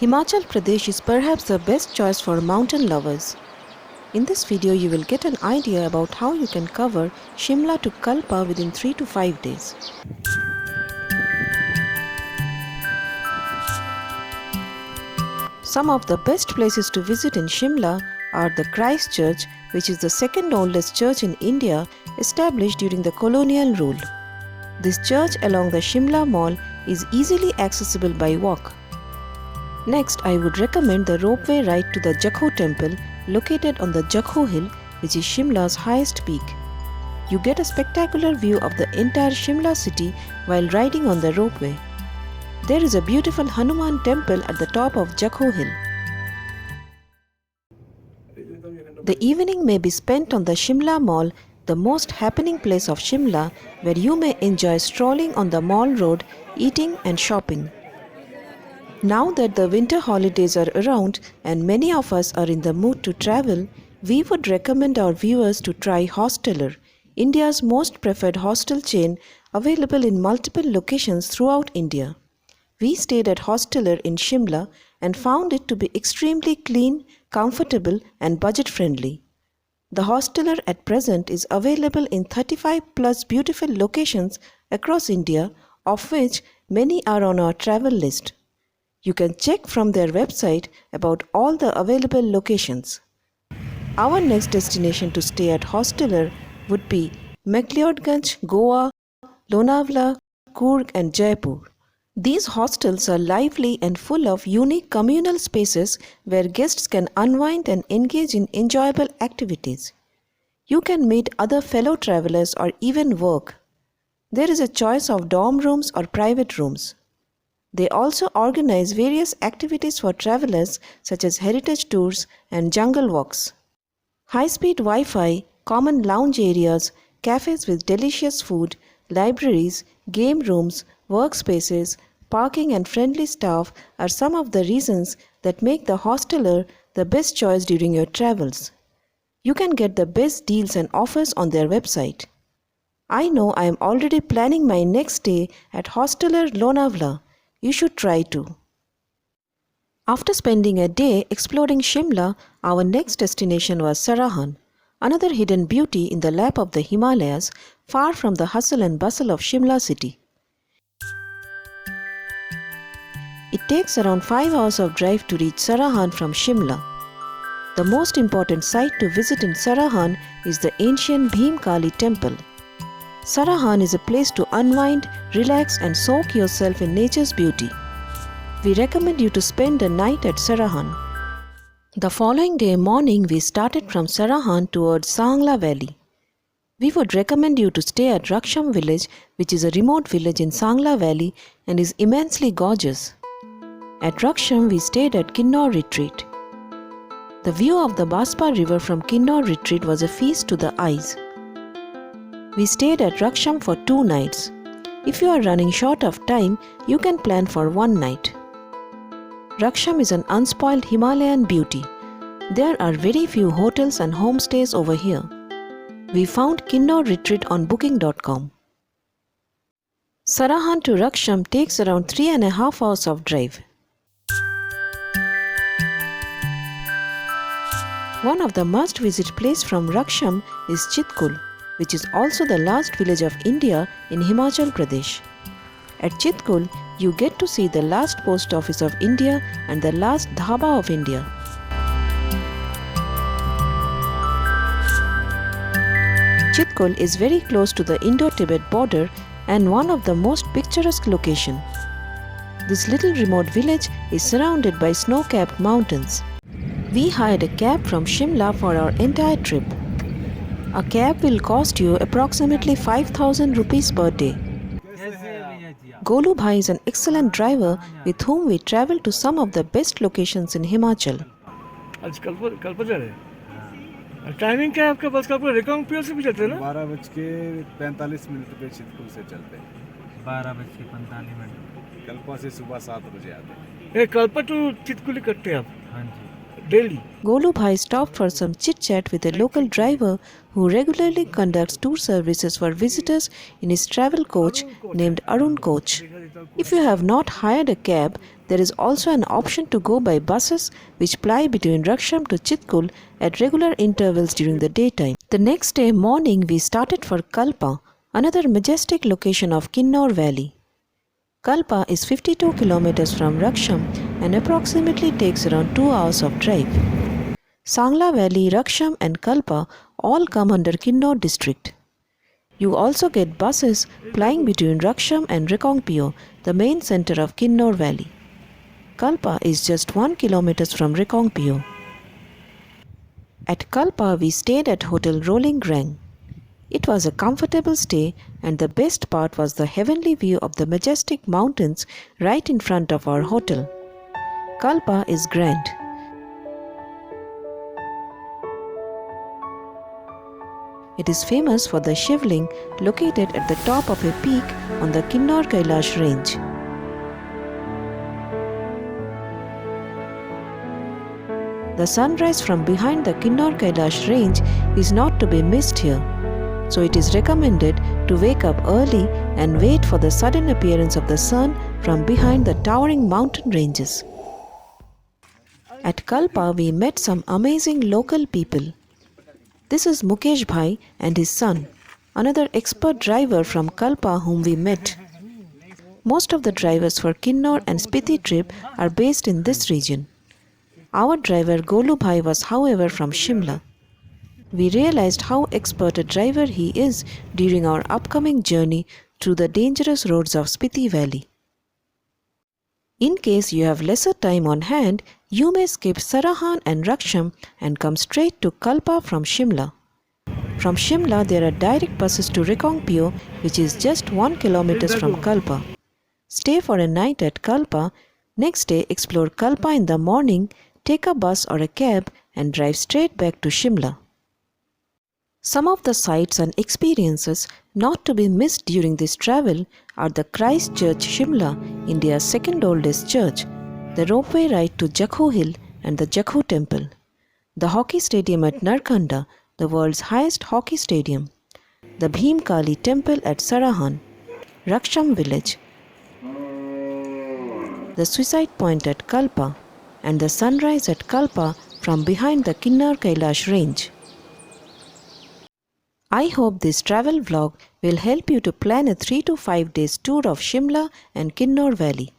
Himachal Pradesh is perhaps the best choice for mountain lovers. In this video, you will get an idea about how you can cover Shimla to Kalpa within 3 to 5 days. Some of the best places to visit in Shimla are the Christ Church, which is the second oldest church in India, established during the colonial rule. This church along the Shimla Mall is easily accessible by walk. Next, I would recommend the ropeway ride to the Jakho temple located on the Jakho hill, which is Shimla's highest peak. You get a spectacular view of the entire Shimla city while riding on the ropeway. There is a beautiful Hanuman temple at the top of Jakho hill. The evening may be spent on the Shimla Mall, the most happening place of Shimla, where you may enjoy strolling on the mall road, eating and shopping. Now that the winter holidays are around and many of us are in the mood to travel, we would recommend our viewers to try Hosteller, India's most preferred hostel chain available in multiple locations throughout India. We stayed at Hosteller in Shimla and found it to be extremely clean, comfortable and budget-friendly. The Hosteller at present is available in 35 plus beautiful locations across India, of which many are on our travel list. You can check from their website about all the available locations. Our next destination to stay at Hosteller would be McLeodganj, Goa, Lonavala, Coorg and Jaipur. These hostels are lively and full of unique communal spaces where guests can unwind and engage in enjoyable activities. You can meet other fellow travelers or even work. There is a choice of dorm rooms or private rooms. They also organize various activities for travelers such as heritage tours and jungle walks. High-speed Wi-Fi, common lounge areas, cafes with delicious food, libraries, game rooms, workspaces, parking and friendly staff are some of the reasons that make the Hosteller the best choice during your travels. You can get the best deals and offers on their website. I know I am already planning my next stay at Hosteller Lonavala. You should try too. After spending a day exploring Shimla, our next destination was Sarahan, another hidden beauty in the lap of the Himalayas, far from the hustle and bustle of Shimla city. It takes around 5 hours of drive to reach Sarahan from Shimla. The most important site to visit in Sarahan is the ancient Bhim Kali temple. Sarahan is a place to unwind, relax and soak yourself in nature's beauty. We recommend you to spend a night at Sarahan. The following day morning, we started from Sarahan towards Sangla Valley. We would recommend you to stay at Rakcham village, which is a remote village in Sangla Valley and is immensely gorgeous. At Rakcham, we stayed at Kinnaur retreat. The view of the Baspa river from Kinnaur retreat was a feast to the eyes. We stayed at Rakcham for 2 nights. If you are running short of time, you can plan for 1 night. Rakcham is an unspoiled Himalayan beauty. There are very few hotels and homestays over here. We found Kinnaur retreat on booking.com. Sarahan to Rakcham takes around 3.5 hours of drive. One of the must-visit places from Rakcham is Chitkul, which is also the last village of India in Himachal Pradesh. At Chitkul, you get to see the last post office of India and the last dhaba of India. Chitkul is very close to the Indo-Tibet border and one of the most picturesque locations. This little remote village is surrounded by snow-capped mountains. We hired a cab from Shimla for our entire trip. A cab will cost you approximately 5,000 rupees per day. Golu Bhai is an excellent driver with whom we travel to some of the best locations in Himachal. आज कल्पा जा रहे हैं। Timing क्या है आपका बस का? रेकोंग पियर से भी चलते हैं ना? 12:45 पे चितकुल से चलते हैं। 12:45 कल्पा से सुबह 7 बजे आते हैं। ये कल्पा टू चितकुली करते हैं आप? हाँ जी। daily. Golu Bhai stopped for some chit-chat with a local driver who regularly conducts tour services for visitors in his travel coach named Arun Coach. If you have not hired a cab, there is also an option to go by buses which ply between Rakcham to Chitkul at regular intervals during the daytime. The next day morning we started for Kalpa, another majestic location of Kinnaur Valley. Kalpa is 52 kilometers from Rakcham and approximately takes around 2 hours of drive. Sangla Valley, Rakcham and Kalpa all come under Kinnaur district. You also get buses plying between Rakcham and Rekongpio, the main center of Kinnaur Valley. Kalpa is just 1 kilometer from Rekongpio. At Kalpa we stayed at Hotel Rollingrang. It was a comfortable stay and the best part was the heavenly view of the majestic mountains right in front of our hotel. Kalpa is grand. It is famous for the shivling located at the top of a peak on the Kinnaur Kalpa range. The sunrise from behind the Kinnaur Kalpa range is not to be missed here. So it is recommended to wake up early and wait for the sudden appearance of the sun from behind the towering mountain ranges. At Kalpa we met some amazing local people. This is Mukesh Bhai and his son, another expert driver from Kalpa whom we met. Most of the drivers for Kinnaur and Spiti trip are based in this region. Our driver Golu Bhai was however from Shimla. We realized how expert a driver he is during our upcoming journey through the dangerous roads of Spiti Valley. In case you have lesser time on hand, you may skip Sarahan and Rakcham and come straight to Kalpa from Shimla. From Shimla there are direct buses to Rekongpio, which is just 1 kilometer from Kalpa. Stay for a night at Kalpa. Next day explore Kalpa in the morning, take a bus or a cab and drive straight back to Shimla. Some of the sights and experiences not to be missed during this travel are the Christ Church Shimla, India's second oldest church, the ropeway ride to Jakhu Hill and the Jakhu Temple, the hockey stadium at Narkanda, the world's highest hockey stadium, the Bhim Kali Temple at Sarahan, Rakcham village, the suicide point at Kalpa, and the sunrise at Kalpa from behind the Kinnaur Kalpa range. I hope this travel vlog will help you to plan a 3 to 5 days tour of Shimla and Kinnaur Valley.